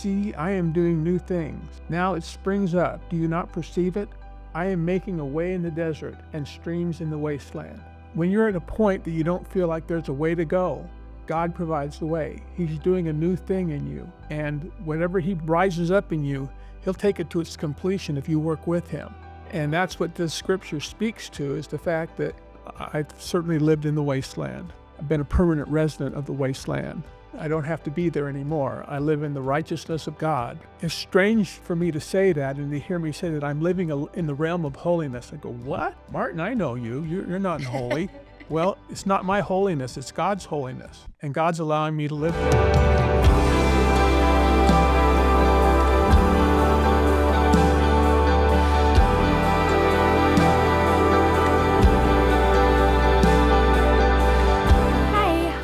See, I am doing new things. Now it springs up. Do you not perceive it? I am making a way in the desert and streams in the wasteland. When you're at a point that you don't feel like there's a way to go, God provides the way. He's doing a new thing in you. And whatever he rises up in you, he'll take it to its completion if you work with him. And that's what this scripture speaks to, is the fact that I've certainly lived in the wasteland. I've been a permanent resident of the wasteland. I don't have to be there anymore. I live in the righteousness of God. It's strange for me to say that and to hear me say that I'm living in the realm of holiness. I go, what? Martin, I know you. You're not holy. Well, it's not my holiness. It's God's holiness. And God's allowing me to live there.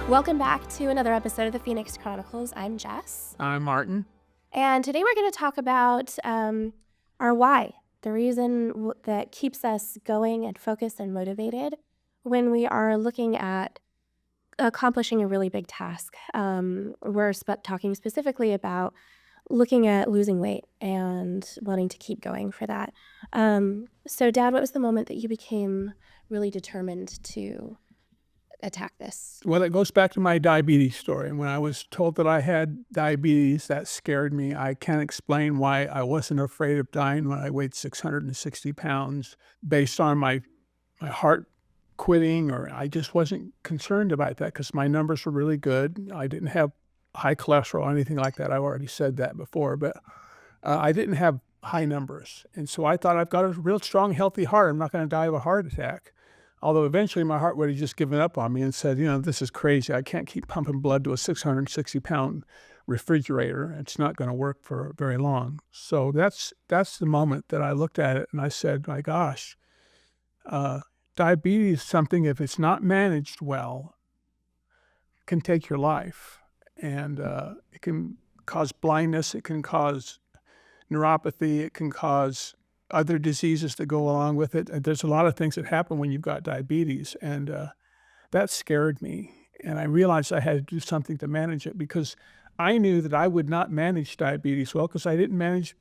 Welcome back to another episode of the Phoenix Chronicles. I'm Jes. I'm Martin. And today we're going to talk about our why, the reason that keeps us going and focused and motivated when we are looking at accomplishing a really big task. We're talking specifically about looking at losing weight and wanting to keep going for that. So, Dad, what was the moment that you became really determined to attack this? Well, it goes back to my diabetes story. And when I was told that I had diabetes, that scared me. I can't explain why I wasn't afraid of dying when I weighed 660 pounds based on my heart quitting, or I just wasn't concerned about that because my numbers were really good. I didn't have high cholesterol or anything like that. I've already said that before, but I didn't have high numbers. And so I thought, I've got a real strong, healthy heart. I'm not going to die of a heart attack. Although eventually my heart would have just given up on me and said, this is crazy. I can't keep pumping blood to a 660-pound refrigerator. It's not going to work for very long. So that's the moment that I looked at it and I said, my gosh, diabetes is something, if it's not managed well, can take your life. And it can cause blindness. It can cause neuropathy. It can cause other diseases that go along with it. And there's a lot of things that happen when you've got diabetes. And that scared me. And I realized I had to do something to manage it, because I knew that I would not manage diabetes well because I didn't manage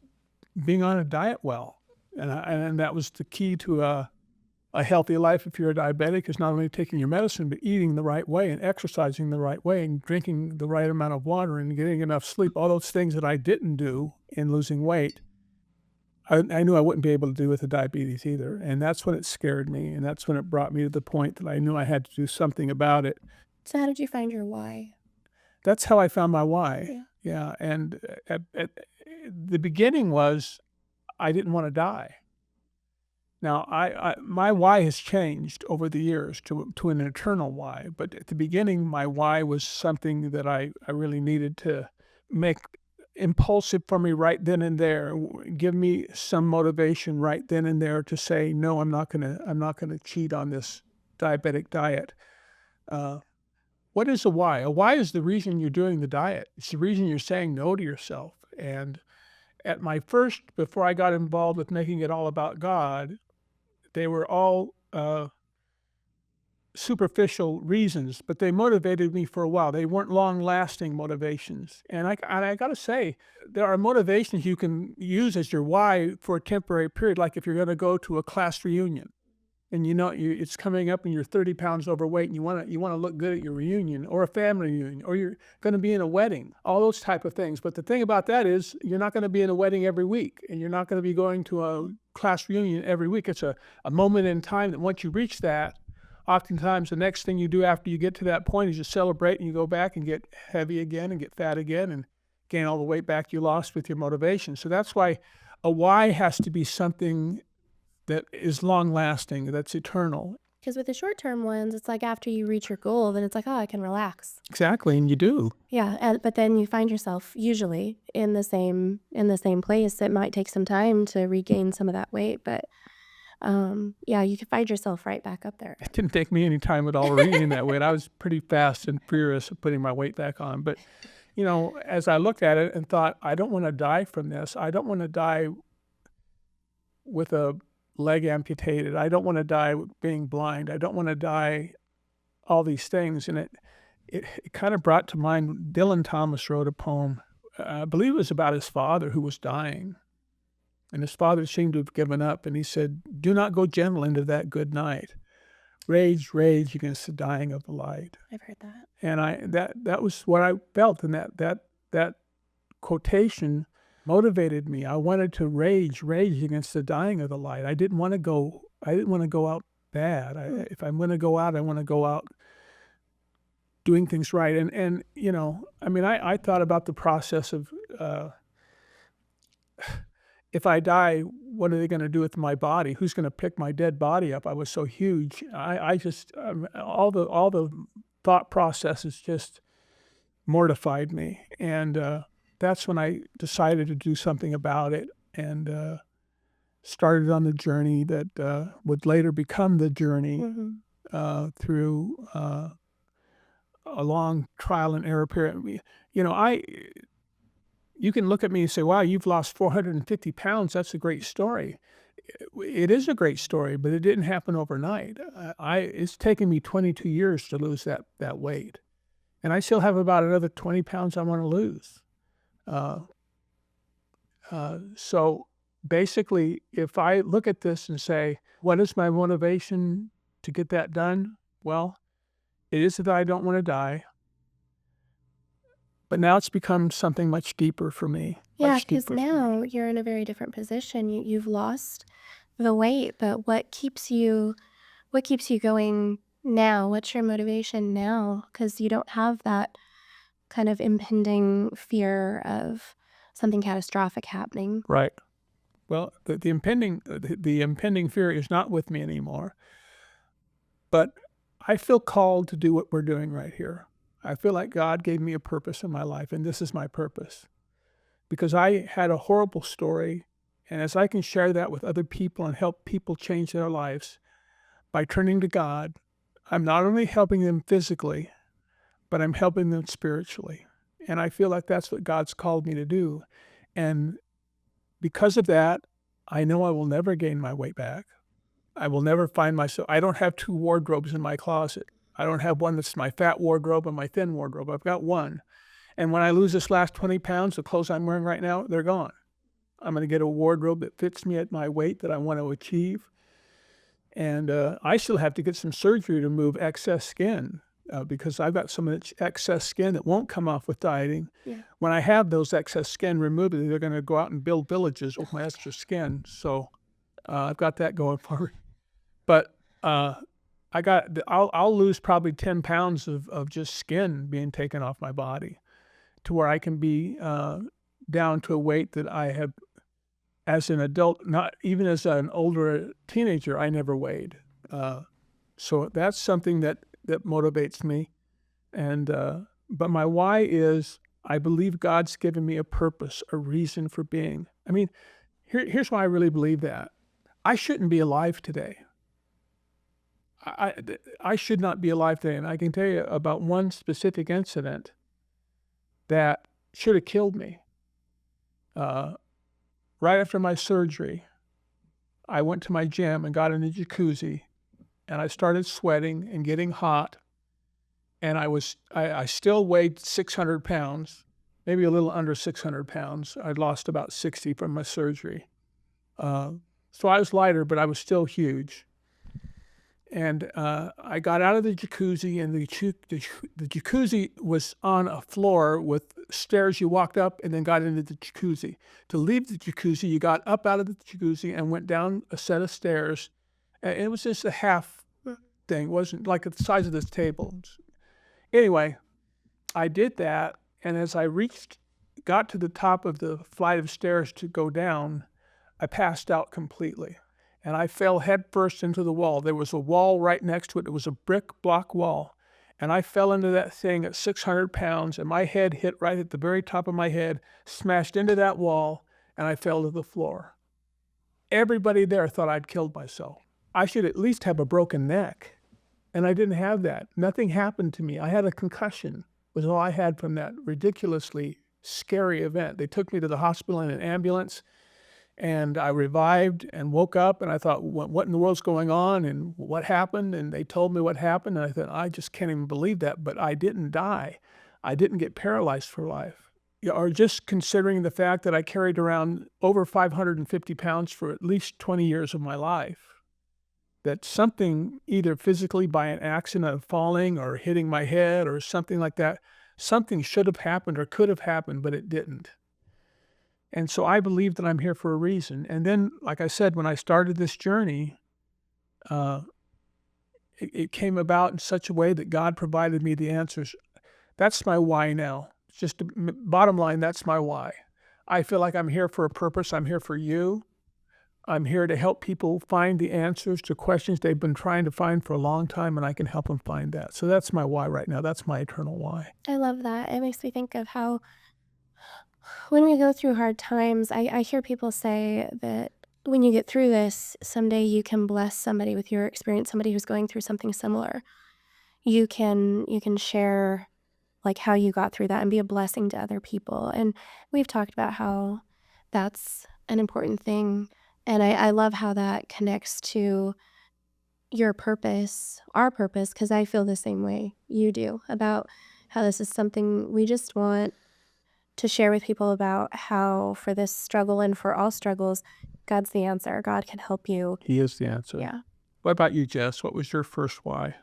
being on a diet well. And that was the key to a healthy life if you're a diabetic, is not only taking your medicine, but eating the right way and exercising the right way and drinking the right amount of water and getting enough sleep. All those things that I didn't do in losing weight, I knew I wouldn't be able to do with the diabetes either. And that's when it scared me. And that's when it brought me to the point that I knew I had to do something about it. So how did you find your why? That's how I found my why. Yeah. And at the beginning was, I didn't want to die. Now, my why has changed over the years to an eternal why. But at the beginning, my why was something that I really needed to make impulsive for me right then and there, give me some motivation right then and there to say, no, I'm not gonna cheat on this diabetic diet. What is a why? A why is the reason you're doing the diet. It's the reason you're saying no to yourself. And at my first, before I got involved with making it all about God, they were all superficial reasons, but they motivated me for a while. They weren't long-lasting motivations. And I got to say, there are motivations you can use as your why for a temporary period, like if you're going to go to a class reunion and it's coming up and you're 30 pounds overweight and you want to look good at your reunion, or a family reunion, or you're going to be in a wedding, all those type of things. But the thing about that is, you're not going to be in a wedding every week, and you're not going to be going to a class reunion every week. It's a moment in time that once you reach that, oftentimes the next thing you do after you get to that point is you celebrate and you go back and get heavy again and get fat again and gain all the weight back you lost with your motivation. So that's why a why has to be something that is long-lasting, that's eternal. Because with the short-term ones, it's like after you reach your goal, then it's like, oh, I can relax. Exactly, and you do. Yeah, but then you find yourself usually in the same place. It might take some time to regain some of that weight, but you can find yourself right back up there. It didn't take me any time at all regaining that weight. I was pretty fast and furious at putting my weight back on. But, as I looked at it and thought, I don't want to die from this. I don't want to die with a leg amputated. I don't want to die being blind. I don't want to die all these things. And it kind of brought to mind, Dylan Thomas wrote a poem I believe it was about his father who was dying. And his father seemed to have given up. And he said, "Do not go gentle into that good night. Rage, rage against the dying of the light." I've heard that. And that was what I felt. And that quotation motivated me. I wanted to rage against the dying of the light. I didn't want to go out bad. If I'm going to go out, I want to go out doing things right. And I mean, I thought about the process of, if I die, what are they going to do with my body? Who's going to pick my dead body up? I was so huge. I just, all the thought processes just mortified me. And that's when I decided to do something about it, and started on the journey that would later become the journey through a long trial and error period. You can look at me and say, "Wow, you've lost 450 pounds. That's a great story." It is a great story, but it didn't happen overnight. It's taken me 22 years to lose that weight, and I still have about another 20 pounds I want to lose. Uh, so basically, if I look at this and say, "What is my motivation to get that done?" Well, it is that I don't want to die. But now it's become something much deeper for me. Yeah, Much because deeper for me. now you're in a very different position. You've lost the weight, but what keeps you going now? What's your motivation now? Because you don't have that kind of impending fear of something catastrophic happening. Right. Well, the impending fear is not with me anymore. But I feel called to do what we're doing right here. I feel like God gave me a purpose in my life, and this is my purpose. Because I had a horrible story, and as I can share that with other people and help people change their lives by turning to God, I'm not only helping them physically, but I'm helping them spiritually. And I feel like that's what God's called me to do. And because of that, I know I will never gain my weight back. I will never find myself, I don't have two wardrobes in my closet. I don't have one that's my fat wardrobe and my thin wardrobe. I've got one. And when I lose this last 20 pounds, the clothes I'm wearing right now, they're gone. I'm going to get a wardrobe that fits me at my weight that I want to achieve. And I still have to get some surgery to remove excess skin because I've got some excess skin that won't come off with dieting. Yeah. When I have those excess skin removed, they're going to go out and build villages with my extra skin. So I've got that going for me. But I'll lose probably 10 pounds of just skin being taken off my body to where I can be down to a weight that I have as an adult, not even as an older teenager, I never weighed. So that's something that motivates me. And but my why is I believe God's given me a purpose, a reason for being. I mean, here's why I really believe that. I shouldn't be alive today. I should not be alive today. And I can tell you about one specific incident that should have killed me. Right after my surgery, I went to my gym and got in the jacuzzi, and I started sweating and getting hot. And I still weighed 600 pounds, maybe a little under 600 pounds. I'd lost about 60 from my surgery. So I was lighter, but I was still huge. And I got out of the jacuzzi, and the jacuzzi was on a floor with stairs. You walked up and then got into the jacuzzi. To leave the jacuzzi, you got up out of the jacuzzi and went down a set of stairs. And it was just a half thing. It wasn't like the size of this table. Anyway, I did that, and as I got to the top of the flight of stairs to go down, I passed out completely. And I fell headfirst into the wall. There was a wall right next to it. It was a brick block wall. And I fell into that thing at 600 pounds, and my head hit right at the very top of my head, smashed into that wall, and I fell to the floor. Everybody there thought I'd killed myself. I should at least have a broken neck. And I didn't have that. Nothing happened to me. I had a concussion, was all I had from that ridiculously scary event. They took me to the hospital in an ambulance. And I revived and woke up, and I thought, what in the world's going on, and what happened? And they told me what happened, and I thought, I just can't even believe that. But I didn't die. I didn't get paralyzed for life. or just considering the fact that I carried around over 550 pounds for at least 20 years of my life, that something, either physically by an accident of falling or hitting my head or something like that, something should have happened or could have happened, but it didn't. And so I believe that I'm here for a reason. And then, like I said, when I started this journey, uh, it came about in such a way that God provided me the answers. That's my why now. It's just bottom line, that's my why. I feel like I'm here for a purpose. I'm here for you. I'm here to help people find the answers to questions they've been trying to find for a long time, and I can help them find that. So that's my why right now. That's my eternal why. I love that. It makes me think of how when we go through hard times, I hear people say that when you get through this, someday you can bless somebody with your experience, somebody who's going through something similar. You can share like how you got through that and be a blessing to other people. And we've talked about how that's an important thing. And I love how that connects to your purpose, our purpose, because I feel the same way you do about how this is something we just want to share with people about how for this struggle and for all struggles, God's the answer. God can help you. He is the answer. Yeah. What about you, Jess? What was your first why?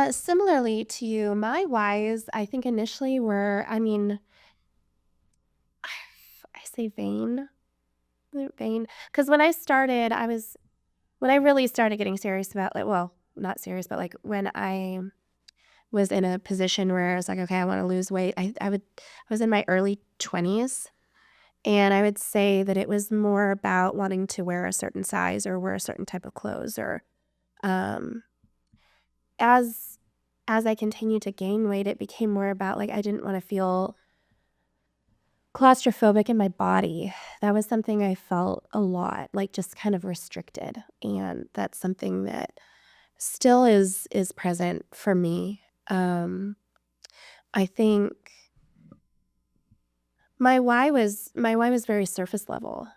Similarly to you, my whys, I think initially were, I say vain, because when I started, when I really started getting serious about like, well, not serious, but like when I was in a position where I was like, okay, I want to lose weight. I was in my early 20s, and I would say that it was more about wanting to wear a certain size or wear a certain type of clothes, or um, as as I continued to gain weight, it became more about like I didn't want to feel claustrophobic in my body. That was something I felt a lot, like just kind of restricted, and that's something that still is present for me. I think my why was very surface level,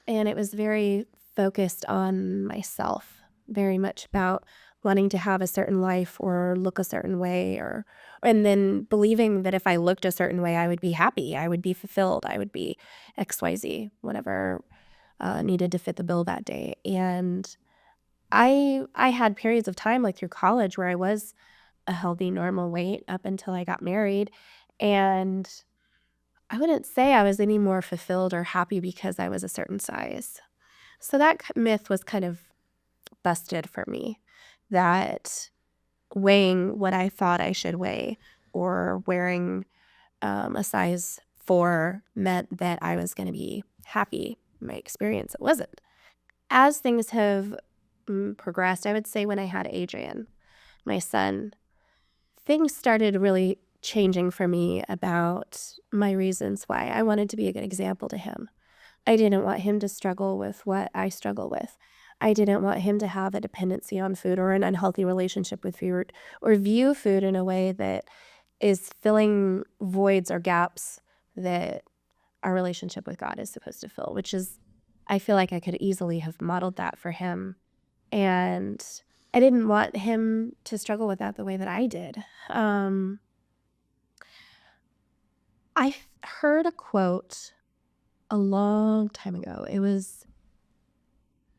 and it was very focused on myself, very much about wanting to have a certain life or look a certain way, or and then believing that if I looked a certain way, I would be happy, I would be fulfilled, I would be XYZ, whatever needed to fit the bill that day. And I had periods of time like through college where I was a healthy, normal weight up until I got married. And I wouldn't say I was any more fulfilled or happy because I was a certain size. So that myth was kind of busted for me, that weighing what I thought I should weigh or wearing a size 4 meant that I was going to be happy. In my experience, it wasn't. As things have progressed, I would say when I had Adrian, my son, things started really changing for me about my reasons why I wanted to be a good example to him. I didn't want him to struggle with what I struggle with. I didn't want him to have a dependency on food or an unhealthy relationship with food, or view food in a way that is filling voids or gaps that our relationship with God is supposed to fill, which is, I feel like I could easily have modeled that for him. And I didn't want him to struggle with that the way that I did. Um, I heard a quote a long time ago. It was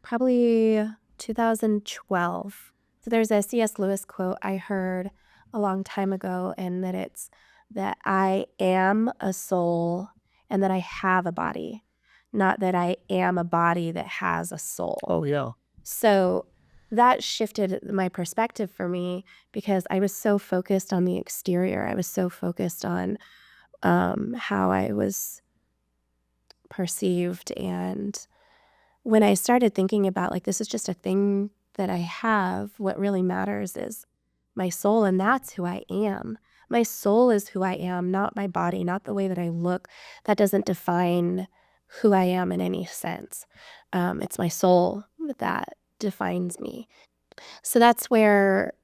probably 2012. So there's a C.S. Lewis quote I heard a long time ago, and that it's that I am a soul and that I have a body, not that I am a body that has a soul. Oh, yeah. So that shifted my perspective for me because I was so focused on the exterior. I was so focused on how I was perceived. And when I started thinking about like, this is just a thing that I have, what really matters is my soul, and that's who I am. My soul is who I am, not my body, not the way that I look. That doesn't define who I am in any sense. It's my soul that defines me. So that's where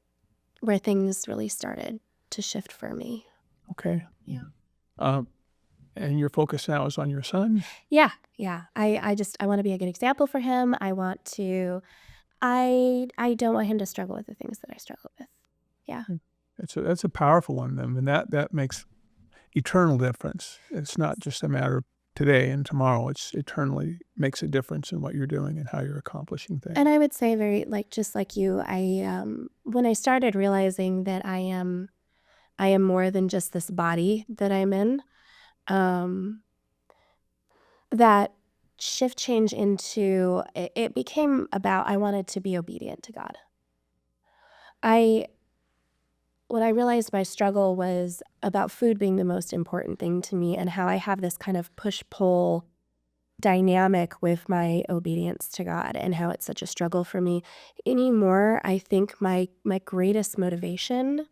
things really started to shift for me. Okay. Yeah. Um, and your focus now is on your son? Yeah. I want to be a good example for him. I don't want him to struggle with the things that I struggle with. Yeah. That's a powerful one then, and that makes eternal difference. It's not just a matter of today and tomorrow. It's eternally makes a difference in what you're doing and how you're accomplishing things. And I would say very just like you, when I started realizing that I am more than just this body that I'm in, um, that shift change into it became about I wanted to be obedient to God. I What I realized my struggle was about food being the most important thing to me and how I have this kind of push-pull dynamic with my obedience to God and how it's such a struggle for me. Anymore, I think my greatest motivation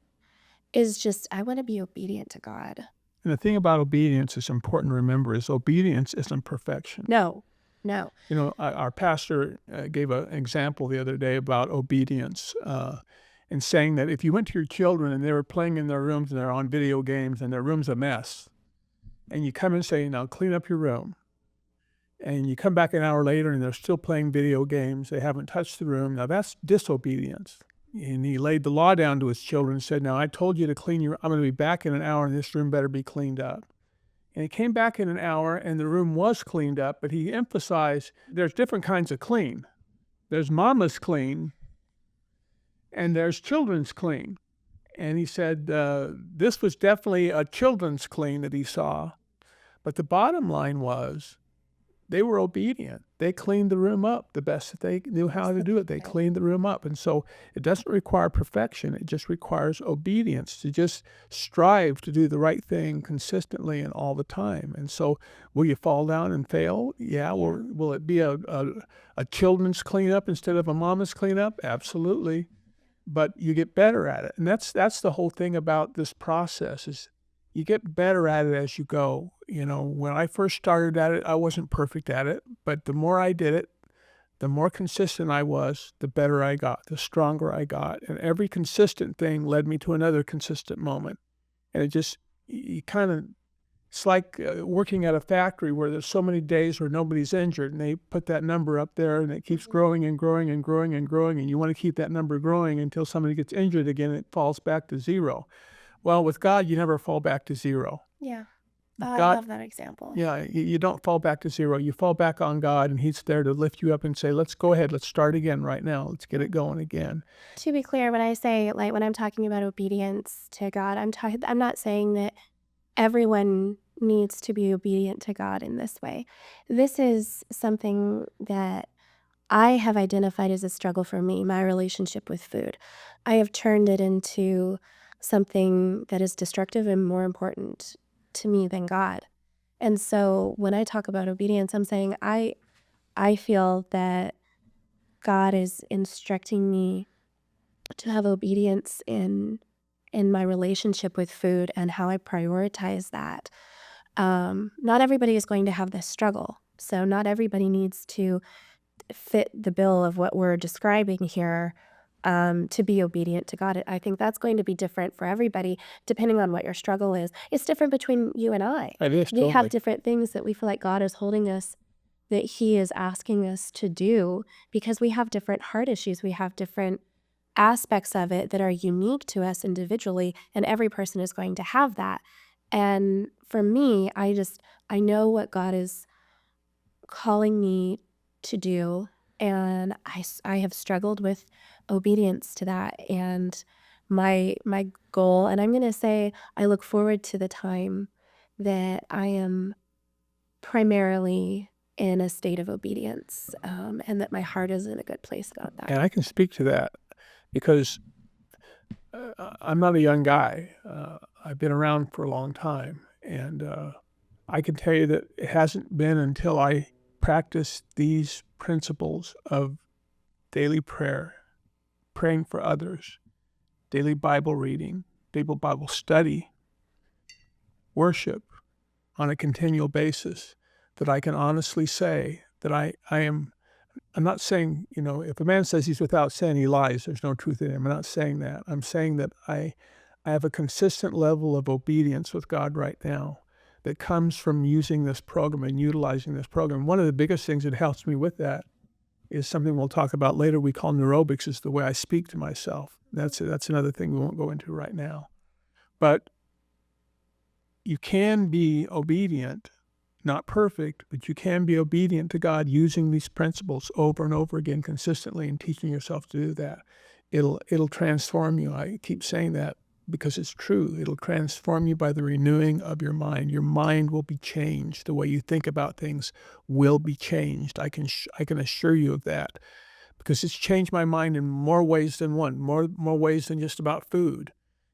is just I want to be obedient to God. And the thing about obedience is important to remember is obedience isn't perfection. No, no. You know, our pastor gave an example the other day about obedience and saying that if you went to your children and they were playing in their rooms and they're on video games and their room's a mess, and you come and say, now clean up your room, and you come back an hour later and they're still playing video games, they haven't touched the room, now that's disobedience. And he laid the law down to his children and said, now I told you to clean your, I'm going to be back in an hour and this room better be cleaned up. And he came back in an hour and the room was cleaned up, but he emphasized there's different kinds of clean. There's mama's clean and there's children's clean. And he said this was definitely a children's clean that he saw. But the bottom line was they were obedient. They cleaned the room up the best that they knew how to do it. They cleaned the room up. And so it doesn't require perfection. It just requires obedience to just strive to do the right thing consistently and all the time. And so will you fall down and fail? Yeah. Will it be a children's cleanup instead of a mama's cleanup? Absolutely. But you get better at it. And that's the whole thing about this process is you get better at it as you go. You know, when I first started at it, I wasn't perfect at it, but the more I did it, the more consistent I was, the better I got, the stronger I got. And every consistent thing led me to another consistent moment. And it just, you kind of, it's like working at a factory where there's so many days where nobody's injured and they put that number up there and it keeps growing and growing and growing and growing. And you want to keep that number growing until somebody gets injured again and it falls back to zero. Well, with God, you never fall back to zero. Yeah. God, I love that example. Yeah, you don't fall back to zero. You fall back on God, and He's there to lift you up and say, let's go ahead. Let's start again right now. Let's get it going again. To be clear, when I say, like, when I'm talking about obedience to God, I'm not saying that everyone needs to be obedient to God in this way. This is something that I have identified as a struggle for me, my relationship with food. I have turned it into something that is destructive and more important to me than God. And so when I talk about obedience, I'm saying I feel that God is instructing me to have obedience in my relationship with food and how I prioritize that. Not everybody is going to have this struggle. So not everybody needs to fit the bill of what we're describing here to be obedient to God. I think that's going to be different for everybody, depending on what your struggle is. It's different between you and I. It is We totally. have different things that we feel like God is holding us, that He is asking us to do, because we have different heart issues. We have different aspects of it that are unique to us individually, and every person is going to have that. And for me, I know what God is calling me to do, and I have struggled with obedience to that. And my goal, and I'm going to say I look forward to the time that I am primarily in a state of obedience, and that my heart is in a good place about that. And I can speak to that because I'm not a young guy. I've been around for a long time. And I can tell you that it hasn't been until I practiced these principles of daily prayer, praying for others, daily Bible reading, daily Bible study, worship on a continual basis, that I can honestly say that I'm not saying, you know, if a man says he's without sin, he lies. There's no truth in him. I'm not saying that. I'm saying that I have a consistent level of obedience with God right now that comes from using this program and utilizing this program. One of the biggest things that helps me with that is something we'll talk about later we call neurobics, is the way I speak to myself. That's another thing we won't go into right now. But you can be obedient, not perfect, but you can be obedient to God using these principles over and over again consistently and teaching yourself to do that. It'll transform you. I keep saying that because it's true. It'll transform you by the renewing of your mind. Your mind will be changed. The way you think about things will be changed. I can assure you of that because it's changed my mind in more ways than one, more ways than just about food.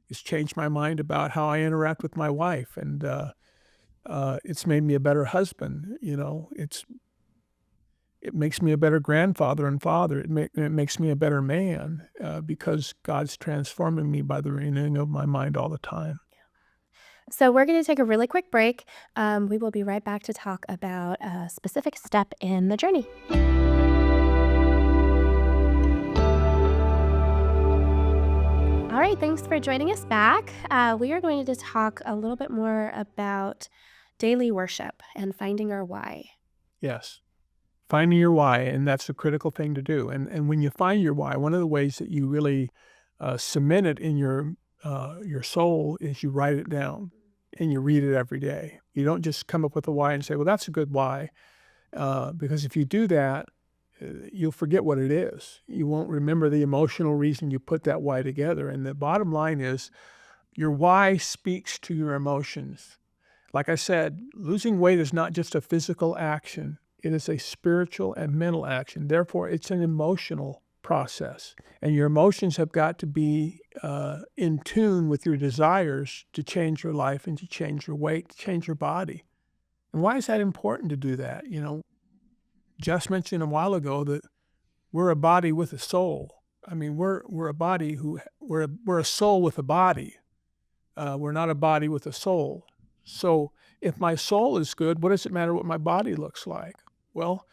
It's changed my mind about how I interact with my wife, and it's made me a better husband. It makes me a better grandfather and father. It makes me a better man because God's transforming me by the renewing of my mind all the time. So we're going to take a really quick break. We will be right back to talk about a specific step in the journey. All right, thanks for joining us back. We are going to talk a little bit more about daily worship and finding our why. Yes. Finding your why, and that's a critical thing to do. And when you find your why, one of the ways that you really cement it in your soul is you write it down and you read it every day. You don't just come up with a why and say, well, that's a good why. Because if you do that, you'll forget what it is. You won't remember the emotional reason you put that why together. And the bottom line is your why speaks to your emotions. Like I said, losing weight is not just a physical action. It is a spiritual and mental action. Therefore, it's an emotional process. And your emotions have got to be in tune with your desires to change your life and to change your weight, to change your body. And why is that important to do that? Jes mentioned a while ago that we're a body with a soul. I mean, we're a body we're a soul with a body. We're not a body with a soul. So if my soul is good, what does it matter what my body looks like? Well,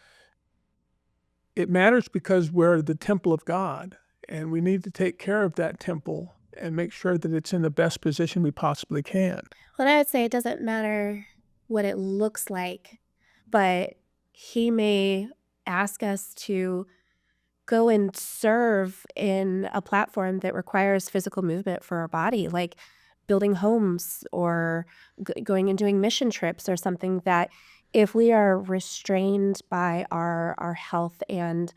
it matters because we're the temple of God, and we need to take care of that temple and make sure that it's in the best position we possibly can. Well, I would say it doesn't matter what it looks like, but he may ask us to go and serve in a platform that requires physical movement for our body, like building homes or going and doing mission trips or something that if we are restrained by our health and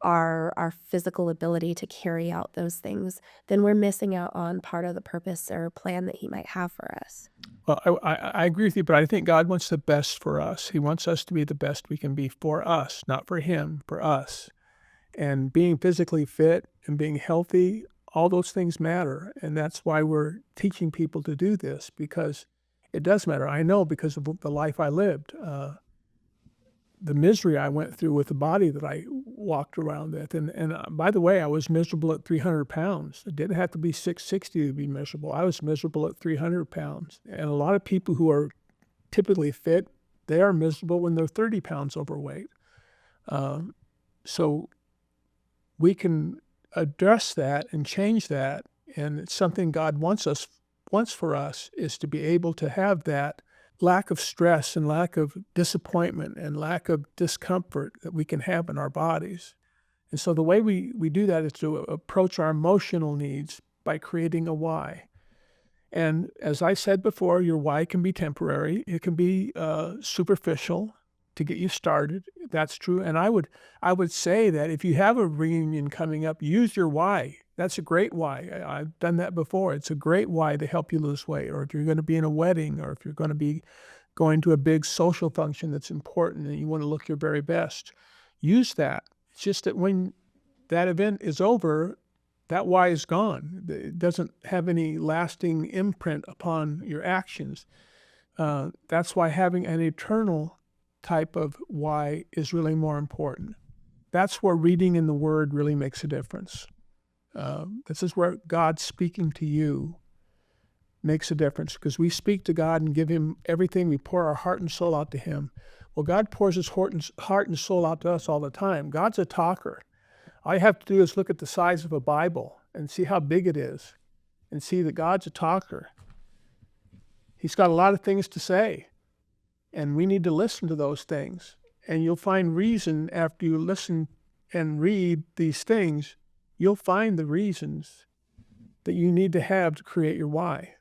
our physical ability to carry out those things, then we're missing out on part of the purpose or plan that he might have for us. Well, I agree with you, but I think God wants the best for us. He wants us to be the best we can be for us, not for him, for us. And being physically fit and being healthy, all those things matter. And that's why we're teaching people to do this, because it does matter. I know because of the life I lived, the misery I went through with the body that I walked around with. And by the way, I was miserable at 300 pounds. It didn't have to be 660 to be miserable. I was miserable at 300 pounds. And a lot of people who are typically fit, they are miserable when they're 30 pounds overweight. So we can address that and change that. And it's something God wants for us is to be able to have that lack of stress and lack of disappointment and lack of discomfort that we can have in our bodies. And so the way we do that is to approach our emotional needs by creating a why. And as I said before, your why can be temporary. It can be superficial to get you started. That's true. And I would say that if you have a reunion coming up, use your why. That's a great why. I've done that before. It's a great why to help you lose weight. Or if you're going to be in a wedding, or if you're going to be going to a big social function that's important and you want to look your very best, use that. It's just that when that event is over, that why is gone. It doesn't have any lasting imprint upon your actions. That's why having an eternal type of why is really more important. That's where reading in the Word really makes a difference. This is where God speaking to you makes a difference, because we speak to God and give him everything. We pour our heart and soul out to him. Well, God pours his heart and soul out to us all the time. God's a talker. All you have to do is look at the size of a Bible and see how big it is and see that God's a talker. He's got a lot of things to say, and we need to listen to those things. And you'll find reason after you listen and read these things, you'll find the reasons that you need to have to create your why.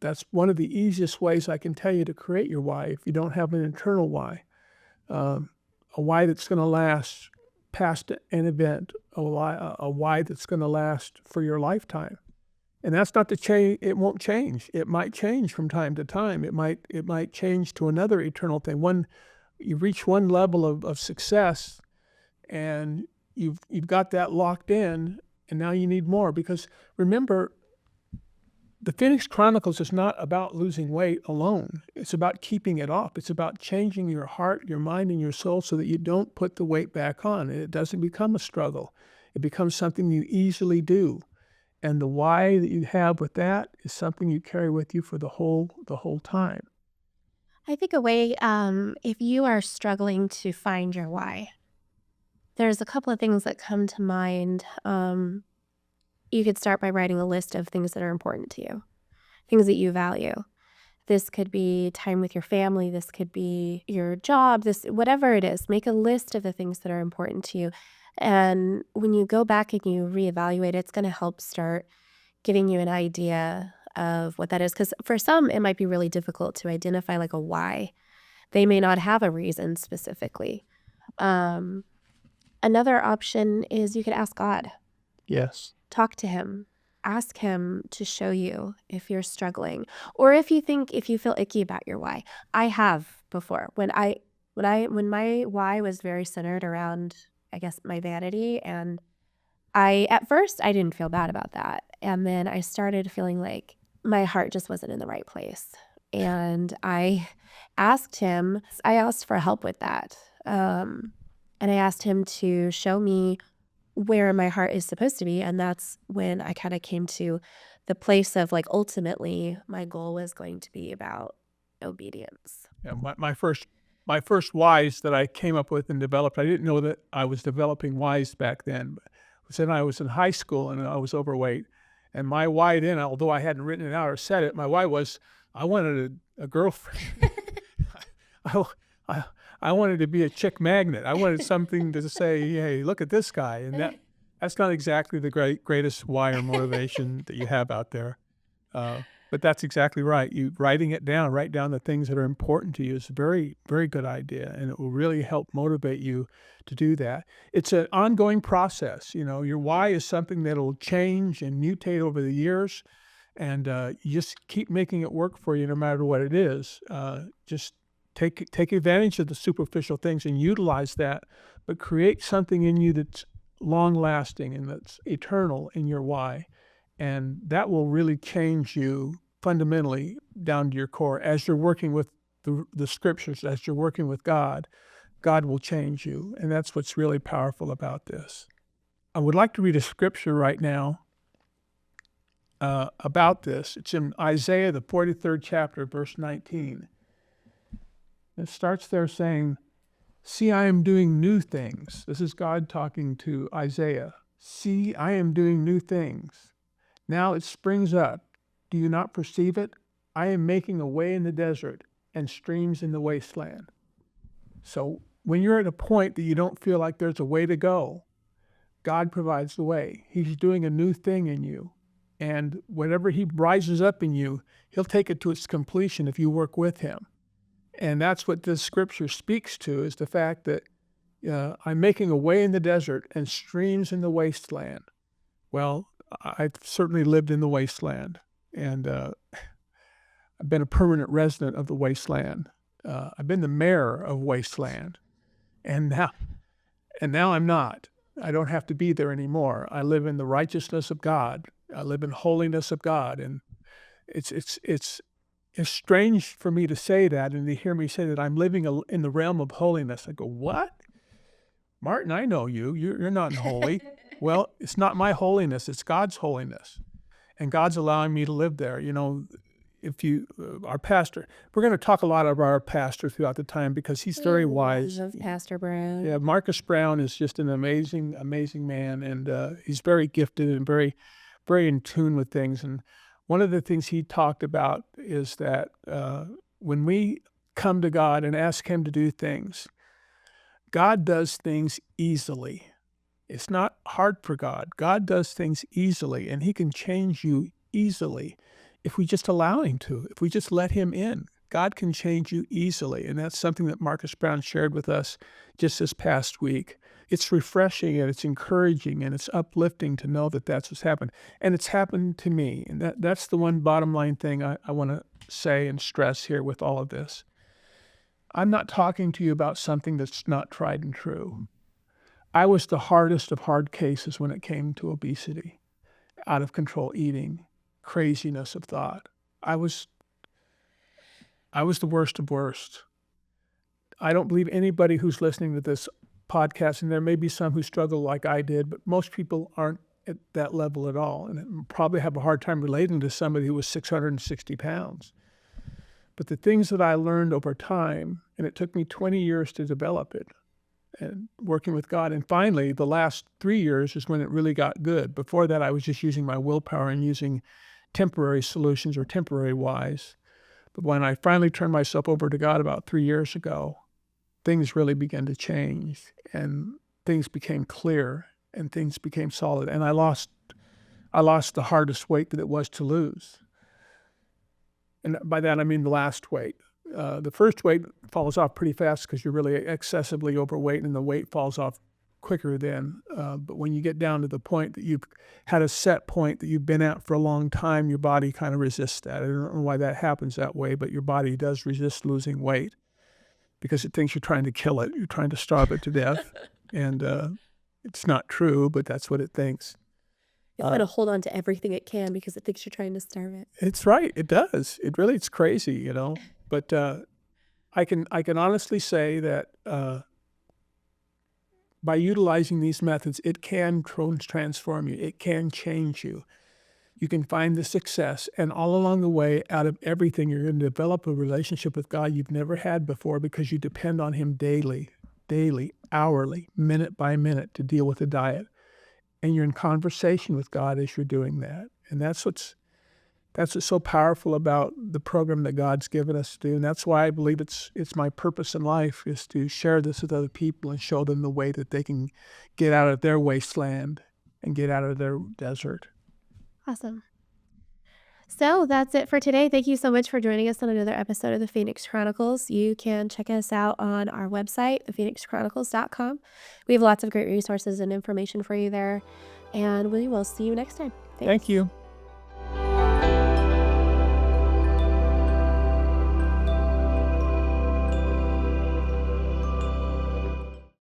That's one of the easiest ways I can tell you to create your why if you don't have an internal why. Um, a why that's going to last past an event, a why that's going to last for your lifetime. And that's not to change. It won't change. It might change from time to time. It might change to another eternal thing. You reach one level of success, and you've got that locked in, and now you need more. Because remember, the Phoenix Chronicles is not about losing weight alone. It's about keeping it off. It's about changing your heart, your mind, and your soul so that you don't put the weight back on. And it doesn't become a struggle. It becomes something you easily do. And the why that you have with that is something you carry with you for the whole time. I think a way, if you are struggling to find your why, there's a couple of things that come to mind. You could start by writing a list of things that are important to you, things that you value. This could be time with your family. This could be your job. This, whatever it is, make a list of the things that are important to you. And when you go back and you reevaluate, it's going to help start giving you an idea of what that is. Because for some, it might be really difficult to identify like a why. They may not have a reason specifically. Um, Another option is you could ask God, Yes. talk to Him, ask Him to show you if you're struggling, or if you feel icky about your why. I have before when my why was very centered around, I guess, my vanity, and at first I didn't feel bad about that, and then I started feeling like my heart just wasn't in the right place, and I asked for help with that. And I asked Him to show me where my heart is supposed to be. And that's when I kind of came to the place of like, ultimately, my goal was going to be about obedience. Yeah, my first whys that I came up with and developed, I didn't know that I was developing whys back then. But it was when I was in high school and I was overweight. And my why then, although I hadn't written it out or said it, my why was I wanted a girlfriend. I, I, I wanted to be a chick magnet. I wanted something to say, hey, look at this guy. And that's not exactly the greatest why or motivation that you have out there. But that's exactly right. You write down the things that are important to you is a very, very good idea. And it will really help motivate you to do that. It's an ongoing process. Your why is something that'll change and mutate over the years. And you just keep making it work for you no matter what it is. Just take advantage of the superficial things and utilize that, but create something in you that's long lasting and that's eternal in your why. And that will really change you fundamentally down to your core. As you're working with the scriptures, as you're working with God, God will change you. And that's what's really powerful about this. I would like to read a scripture right now about this. It's in Isaiah, the 43rd chapter, verse 19. It starts there saying, "See, I am doing new things." This is God talking to Isaiah. "See, I am doing new things. Now it springs up. Do you not perceive it? I am making a way in the desert and streams in the wasteland." So when you're at a point that you don't feel like there's a way to go, God provides the way. He's doing a new thing in you. And whatever He rises up in you, He'll take it to its completion if you work with Him. And that's what this scripture speaks to, is the fact that I'm making a way in the desert and streams in the wasteland. Well, I've certainly lived in the wasteland, and I've been a permanent resident of the wasteland. I've been the mayor of wasteland, and now I'm not. I don't have to be there anymore. I live in the righteousness of God. I live in holiness of God, and it's strange for me to say that and to hear me say that I'm living in the realm of holiness. I go, what? Martin, I know you. You're not holy. Well, it's not my holiness. It's God's holiness. And God's allowing me to live there. Our pastor, we're going to talk a lot about our pastor throughout the time because he's very wise. Love Pastor Brown. Yeah, Marcus Brown is just an amazing, amazing man. And he's very gifted and very, very in tune with things. And one of the things he talked about is that when we come to God and ask Him to do things, God does things easily. It's not hard for God. God does things easily, and He can change you easily. if we just allow him to, if we just let him in. God can change you easily, and that's something that Marcus Brown shared with us just this past week. It's refreshing and it's encouraging and it's uplifting to know that that's what's happened. And it's happened to me. And that's the one bottom line thing I want to say and stress here with all of this. I'm not talking to you about something that's not tried and true. I was the hardest of hard cases when it came to obesity, out of control eating, craziness of thought. I was the worst of worst. I don't believe anybody who's listening to this podcast, and there may be some who struggle like I did, but most people aren't at that level at all, and probably have a hard time relating to somebody who was 660 pounds. But the things that I learned over time, and it took me 20 years to develop it, and working with God, and finally, the last 3 years is when it really got good. Before that, I was just using my willpower and using temporary solutions or temporary wise. But when I finally turned myself over to God about 3 years ago, things really began to change, and things became clear, and things became solid. And I lost the hardest weight that it was to lose. And by that, I mean the last weight. The first weight falls off pretty fast because you're really excessively overweight, and the weight falls off quicker then. But when you get down to the point that you've had a set point that you've been at for a long time, your body kind of resists that. I don't know why that happens that way, but your body does resist losing weight because it thinks you're trying to kill it. You're trying to starve it to death. And it's not true, but that's what it thinks. It's going to hold on to everything it can because it thinks you're trying to starve it. It's right. It does. It's crazy, But I can honestly say that by utilizing these methods, it can transform you. It can change you. You can find the success, and all along the way, out of everything, you're going to develop a relationship with God you've never had before because you depend on him daily, hourly, minute by minute to deal with the diet. And you're in conversation with God as you're doing that. And that's what's so powerful about the program that God's given us to do. And that's why I believe it's my purpose in life is to share this with other people and show them the way that they can get out of their wasteland and get out of their desert. Awesome. So that's it for today. Thank you so much for joining us on another episode of the Phoenix Chronicles. You can check us out on our website, thephoenixchronicles.com. We have lots of great resources and information for you there. And we will see you next time. Thanks. Thank you.